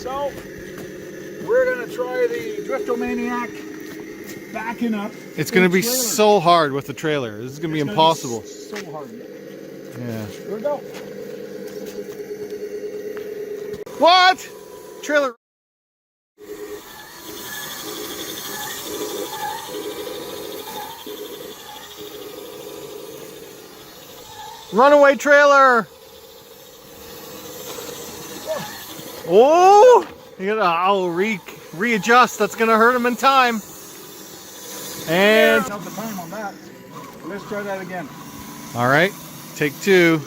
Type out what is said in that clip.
So, we're going to try the Driftomaniac backing up. It's going to be so hard with the trailer. This is going to be impossible. So hard. Yeah. Here we go. What? Trailer. Runaway trailer. Oh, you gotta readjust. That's gonna hurt him in time. And Not the time on that. Let's try that again. all right, take two.